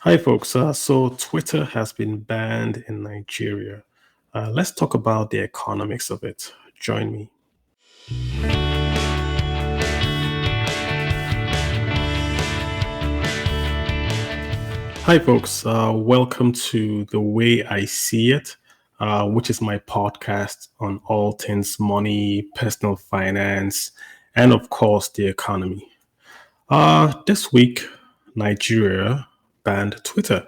Hi, folks. So Twitter has been banned in Nigeria. Let's talk about the economics of it. Join me. Hi, folks. Welcome to The Way I See It, which is my podcast on all things money, personal finance, and of course, the economy. This week, Nigeria banned Twitter,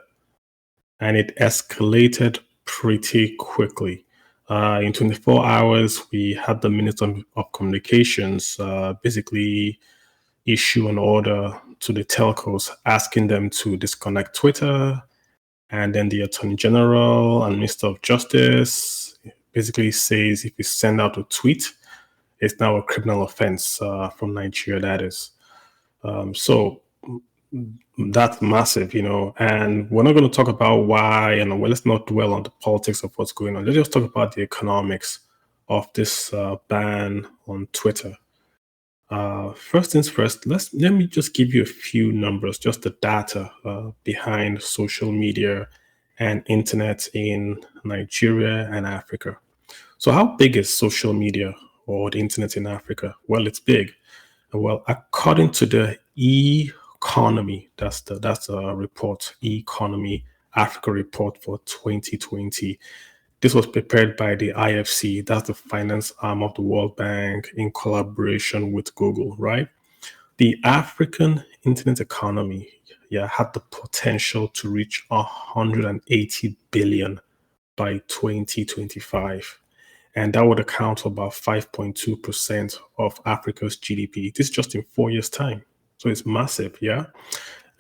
and it escalated pretty quickly. In 24 hours, we had the Minister of Communications basically issue an order to the telcos asking them to disconnect Twitter. And then the Attorney General and Minister of Justice basically says if you send out a tweet, it's now a criminal offense from Nigeria, that is. So that's massive, and we're not going to talk about why, and let's not dwell on the politics of what's going on. Let's just talk about the economics of this ban on Twitter. First things first, let me just give you a few numbers, just the data behind social media and internet in Nigeria and Africa. So, how big is social media or the internet in Africa? Well, it's big. Well, according to the economy, that's a report, economy Africa report for 2020. This was prepared by the IFC, that's the finance arm of the World Bank, in collaboration with Google, right? The African internet economy, yeah, had the potential to reach 180 billion by 2025. And that would account for about 5.2% of Africa's GDP. This is just in 4 years' time. So it's massive, yeah?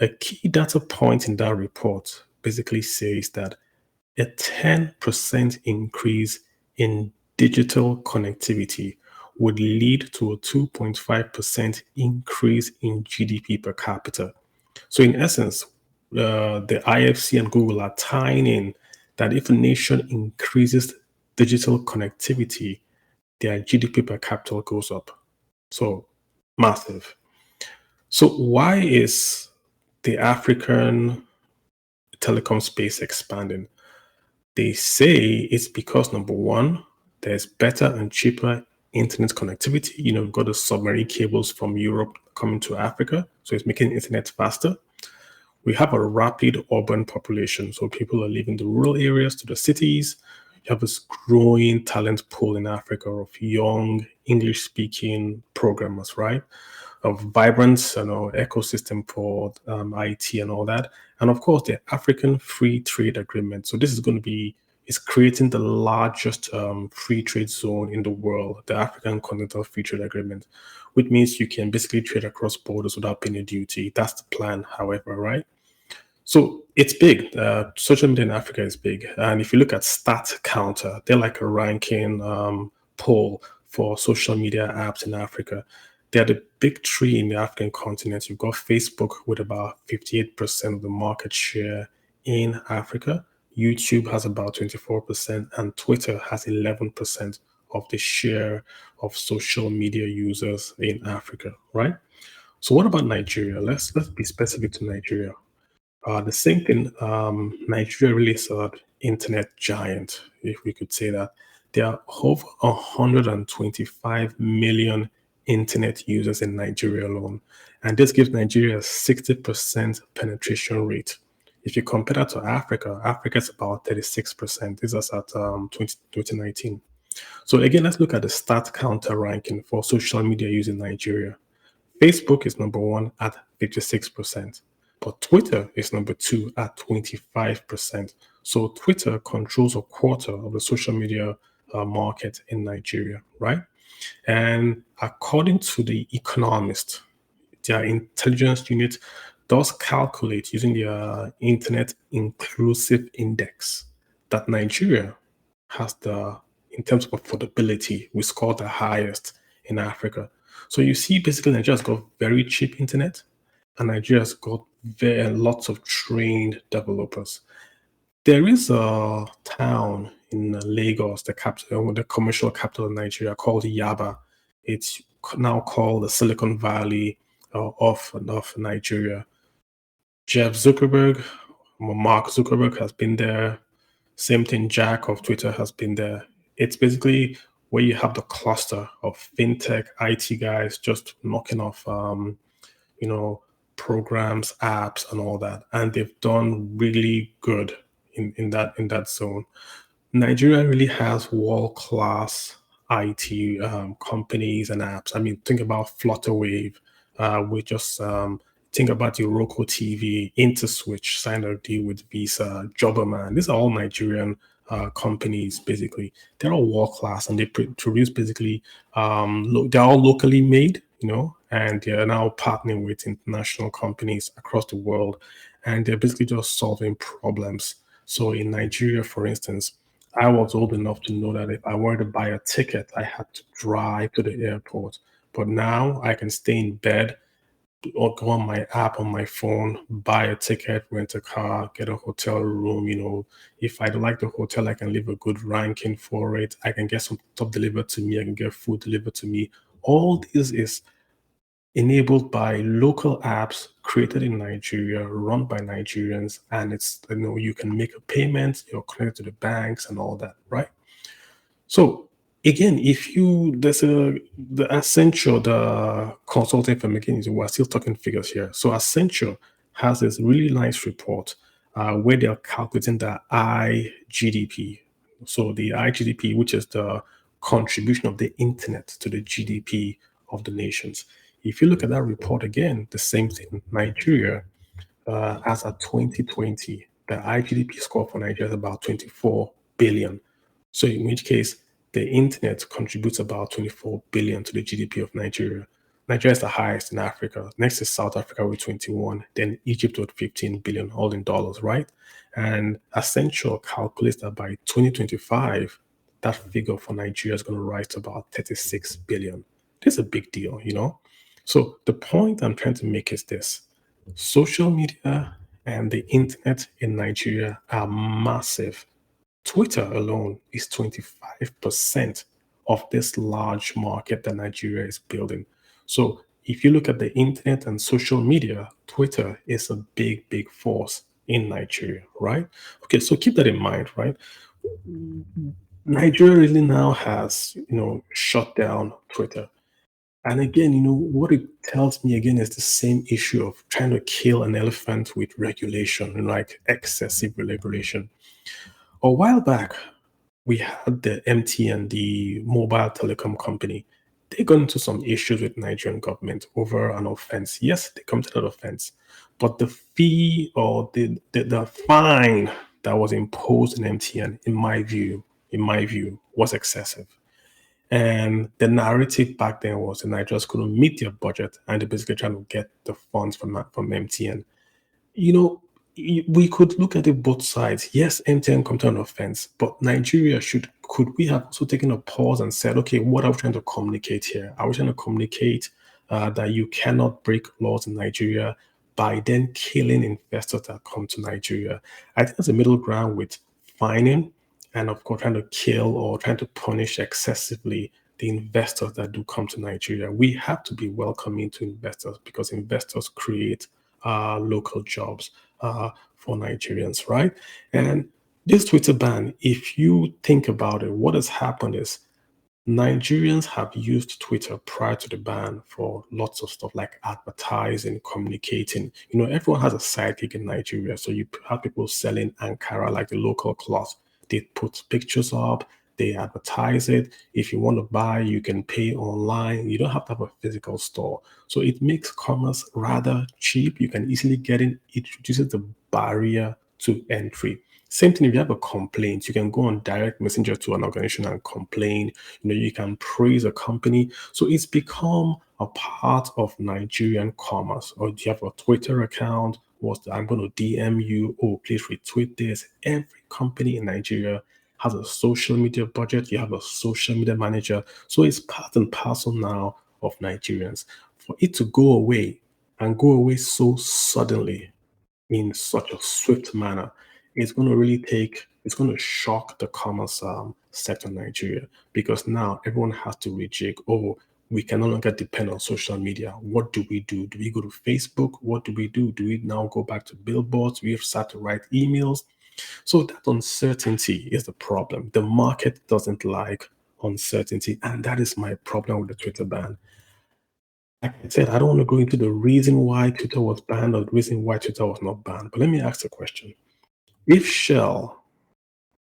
A key data point in that report basically says that a 10% increase in digital connectivity would lead to a 2.5% increase in GDP per capita. So, in essence, the IFC and Google are tying in that if a nation increases digital connectivity, their GDP per capita goes up. So, massive. So, why is the African telecom space expanding? They say it's because number one, there's better and cheaper internet connectivity. We've got the submarine cables from Europe coming to Africa, so it's making internet faster. We have a rapid urban population, so people are leaving the rural areas to the cities. You have this growing talent pool in Africa of young English-speaking programmers, right? Of vibrant, ecosystem for IT and all that, and of course the African Free Trade Agreement. So this is creating the largest free trade zone in the world, the African Continental Free Trade Agreement, which means you can basically trade across borders without paying a duty. That's the plan, however, right? So it's big. Social media in Africa is big. And if you look at Stat Counter, they're like a ranking poll for social media apps in Africa. They're the big three in the African continent. You've got Facebook with about 58% of the market share in Africa. YouTube has about 24%, and Twitter has 11% of the share of social media users in Africa, right? So what about Nigeria? Let's be specific to Nigeria. The same thing, Nigeria really is an internet giant, if we could say that. There are over 125 million internet users in Nigeria alone. And this gives Nigeria a 60% penetration rate. If you compare that to Africa, Africa is about 36%. This is at 2019. So again, let's look at the stat counter ranking for social media use in Nigeria. Facebook is number one at 56%, but Twitter is number two at 25%. So Twitter controls a quarter of the social media market in Nigeria, right? And according to the Economist, their intelligence unit does calculate using their Internet Inclusive Index that Nigeria has in terms of affordability, we score the highest in Africa. So you see, basically, Nigeria's got very cheap internet, and Nigeria's got lots of trained developers. There is a town in Lagos, the capital, the commercial capital of Nigeria, called Yaba. It's now called the Silicon Valley of Nigeria. Jeff Zuckerberg Mark Zuckerberg has been there. Same thing, Jack of Twitter has been there. It's basically where you have the cluster of fintech IT guys just knocking off, you know, programs, apps, and all that, and they've done really good in that zone. Nigeria really has world class IT companies and apps. I mean, think about Flutterwave. We just think about your Roku TV, InterSwitch signed a deal with Visa, Jobberman. These are all Nigerian companies. Basically, they're all world class, and they produce basically. They're all locally made, and they're now partnering with international companies across the world, and they're basically just solving problems. So in Nigeria, for instance, I was old enough to know that if I were to buy a ticket, I had to drive to the airport. But now I can stay in bed or go on my app on my phone, buy a ticket, rent a car, get a hotel room. If I don't like the hotel, I can leave a good ranking for it. I can get some stuff delivered to me. I can get food delivered to me. All this is enabled by local apps created in Nigeria, run by Nigerians, and you can make a payment, you're connected to the banks and all that, right? So again, if you there's the Accenture, the consulting firm, again, we're still talking figures here. So Accenture has this really nice report where they're calculating the IGDP. So the IGDP, which is the contribution of the internet to the GDP of the nations. If you look at that report again, the same thing. Nigeria, as at 2020, the IGDP score for Nigeria is about 24 billion. So in which case, the internet contributes about 24 billion to the GDP of Nigeria. Nigeria is the highest in Africa. Next is South Africa with 21, then Egypt with 15 billion, all in dollars, right? And Accenture calculates that by 2025, that figure for Nigeria is going to rise to about 36 billion. This is a big deal. So the point I'm trying to make is this: social media and the internet in Nigeria are massive. Twitter alone is 25% of this large market that Nigeria is building. So if you look at the internet and social media, Twitter is a big, big force in Nigeria, right? Okay, so keep that in mind, right? Nigeria really now has, shut down Twitter. And again, what it tells me again is the same issue of trying to kill an elephant with regulation, like excessive regulation. A while back, we had the MTN, the mobile telecom company. They got into some issues with Nigerian government over an offense. Yes, they committed an offense, but the fee or the fine that was imposed in MTN, in my view, was excessive. And the narrative back then was the Nigerians couldn't meet their budget, and they're basically trying to get the funds from MTN. You know, we could look at it both sides. Yes, MTN come to an offense, but Nigeria could we have also taken a pause and said, okay, what are we trying to communicate here? Are we trying to communicate that you cannot break laws in Nigeria by then killing investors that come to Nigeria? I think there's a middle ground with fining and, of course, trying to kill or trying to punish excessively the investors that do come to Nigeria. We have to be welcoming to investors because investors create local jobs for Nigerians, right? And this Twitter ban, if you think about it, what has happened is Nigerians have used Twitter prior to the ban for lots of stuff like advertising, communicating. Everyone has a sidekick in Nigeria. So you have people selling Ankara, like the local cloth. They put pictures up, they advertise it. If you want to buy, you can pay online. You don't have to have a physical store. So it makes commerce rather cheap. You can easily get in. It reduces the barrier to entry. Same thing if you have a complaint, you can go on direct messenger to an organization and complain. You can praise a company. So it's become a part of Nigerian commerce. Or do you have a Twitter account? I'm going to DM you. Oh, please retweet this. Every company in Nigeria has a social media budget. You have a social media manager. So it's part and parcel now of Nigerians. For it to go away and go away so suddenly in such a swift manner, it's going to shock the commerce sector in Nigeria because now everyone has to rejig. Oh, We can no longer depend on social media. What do we do? Do we go to Facebook? What do we do? Do we now go back to billboards? We have started to write emails. So that uncertainty is the problem. The market doesn't like uncertainty, and that is my problem with the Twitter ban. Like I said, I don't want to go into the reason why Twitter was banned or the reason why Twitter was not banned. But let me ask the question: if Shell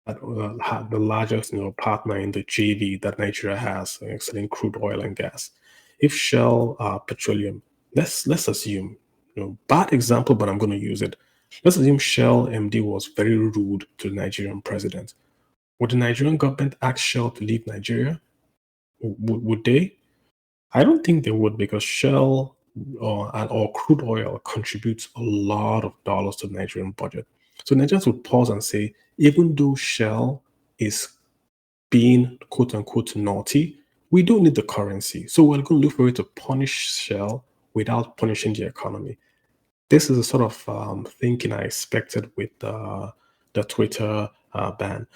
had the largest, partner in the JV that Nigeria has, selling crude oil and gas, if Shell Petroleum, let's assume, bad example, but I'm going to use it. Let's assume Shell MD was very rude to the Nigerian president. Would the Nigerian government ask Shell to leave Nigeria? Would they? I don't think they would, because Shell or crude oil contributes a lot of dollars to the Nigerian budget. So Nigerians would pause and say, even though Shell is being quote unquote naughty, we don't need the currency. So we're going to look for a way to punish Shell without punishing the economy. This is the sort of thinking I expected with the Twitter ban.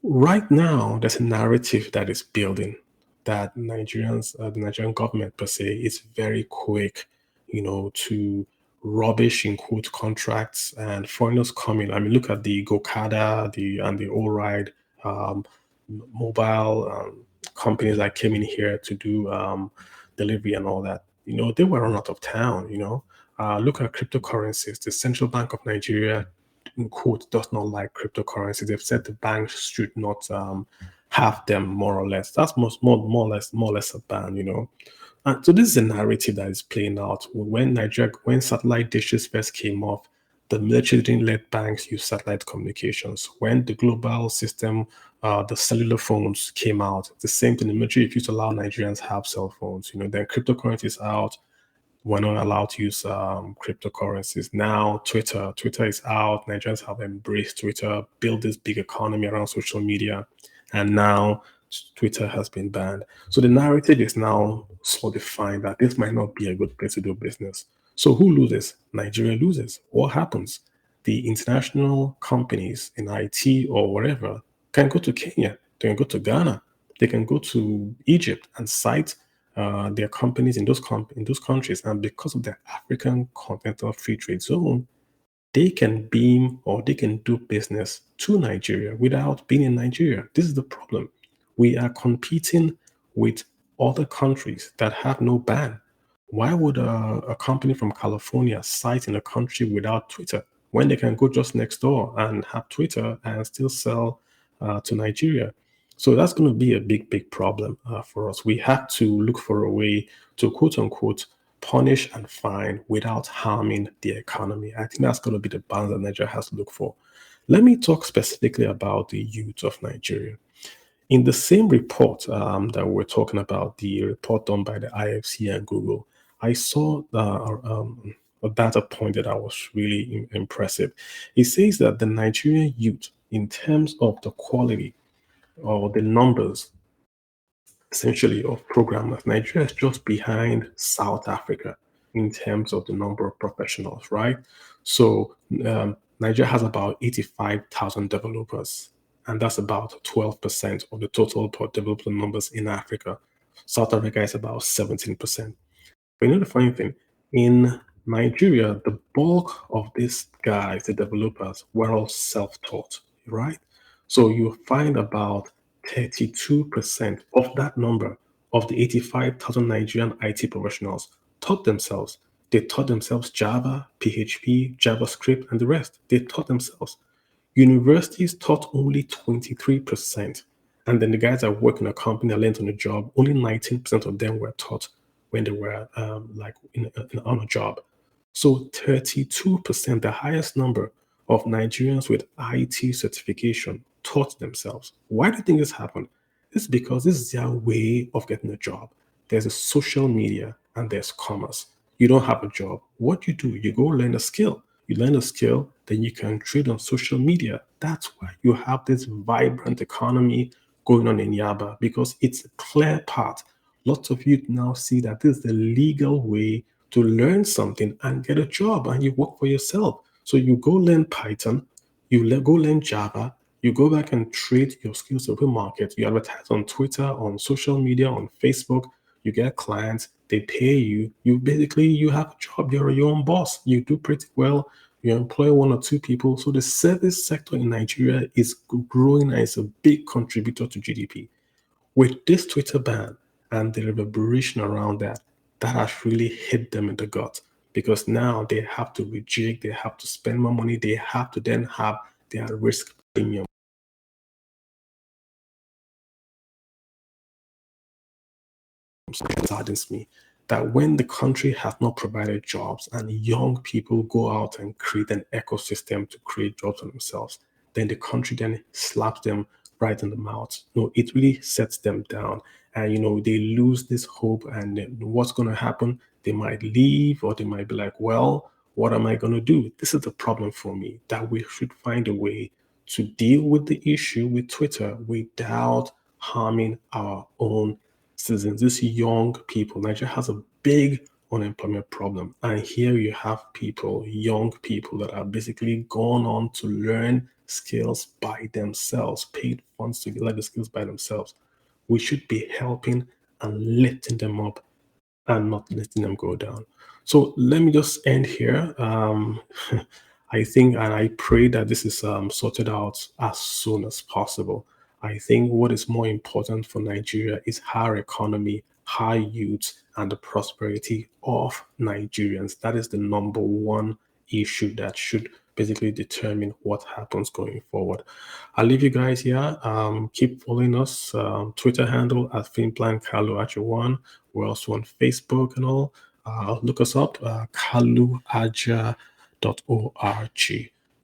Right now, there's a narrative that is building that the Nigerian government per se, is very quick, to rubbish in quote contracts and foreigners coming. I mean, look at the Gokada, the Allride mobile companies that came in here to do delivery and all that. They were run out of town. Look at cryptocurrencies. The Central Bank of Nigeria, in quote, does not like cryptocurrencies. They've said the banks should not have them, more or less. That's more or less a ban. And so this is a narrative that is playing out. When satellite dishes first came off, the military didn't let banks use satellite communications. When the global system, the cellular phones came out, the same thing. The military refused to allow Nigerians have cell phones. Then cryptocurrency is out. We're not allowed to use cryptocurrencies. Now Twitter is out. Nigerians have embraced Twitter, built this big economy around social media, and now Twitter has been banned. So the narrative is now solidifying that this might not be a good place to do business. So who loses? Nigeria loses. What happens? The international companies in IT or whatever can go to Kenya, they can go to Ghana, they can go to Egypt and site their companies in those countries, and because of the African Continental Free Trade Zone, they can beam or they can do business to Nigeria without being in Nigeria. This is the problem. We are competing with other countries that have no ban. Why would a company from California site in a country without Twitter when they can go just next door and have Twitter and still sell to Nigeria? So that's going to be a big problem for us. We have to look for a way to quote unquote punish and fine without harming the economy. I think that's going to be the balance that Nigeria has to look for. Let me talk specifically about the youth of Nigeria. In the same report that we're talking about, the report done by the IFC and Google, I saw a data point that I was really impressive. It says that the Nigerian youth, in terms of the quality or the numbers, essentially, of programmers, Nigeria is just behind South Africa in terms of the number of professionals, right? So Nigeria has about 85,000 developers, and that's about 12% of the total developer numbers in Africa. South Africa is about 17%. But the funny thing, in Nigeria, the bulk of these guys, the developers, were all self-taught, right? So you find about 32% of that number of the 85,000 Nigerian IT professionals taught themselves. They taught themselves Java, PHP, JavaScript, and the rest. They taught themselves. Universities taught only 23%. And then the guys that work in a company that learned on the job, only 19% of them were taught when they were on a job. So 32%, the highest number of Nigerians with IT certification, taught themselves. Why do you think this happened? It's because this is their way of getting a job. There's a social media and there's commerce. You don't have a job. What do? You go learn a skill. You learn a skill, then you can trade on social media. That's why you have this vibrant economy going on in Yaba, because it's a clear path. Lots of youth now see that this is the legal way to learn something and get a job, and you work for yourself. So you go learn Python, go learn Java, you go back and trade your skills to the market. You advertise on Twitter, on social media, on Facebook. you get clients, they pay you, you have a job, you're your own boss, you do pretty well, you employ one or two people. So the service sector in Nigeria is growing and it's a big contributor to GDP. With this Twitter ban and the reverberation around that, that has really hit them in the gut because now they have to rejig, they have to spend more money, they have to then have their risk premium. It saddens me that when the country has not provided jobs and young people go out and create an ecosystem to create jobs for themselves, then the country then slaps them right in the mouth. No, it really sets them down. And they lose this hope. And then what's going to happen? They might leave or they might be like, well, what am I going to do? This is the problem for me, that we should find a way to deal with the issue with Twitter without harming our own citizens, these young people. Nigeria has a big unemployment problem. And here you have people, young people that are basically gone on to learn skills by themselves, paid funds to learn the skills by themselves. We should be helping and lifting them up and not letting them go down. So let me just end here. I think and I pray that this is sorted out as soon as possible. I think what is more important for Nigeria is our economy, our youth, and the prosperity of Nigerians. That is the number one issue that should basically determine what happens going forward. I'll leave you guys here. Keep following us. Twitter handle at Finplan Kalu Aja1. We're also on Facebook and all. Look us up, kaluaja.org.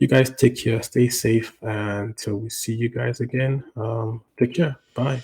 You guys take care, stay safe, and until we see you guys again, take care. Bye.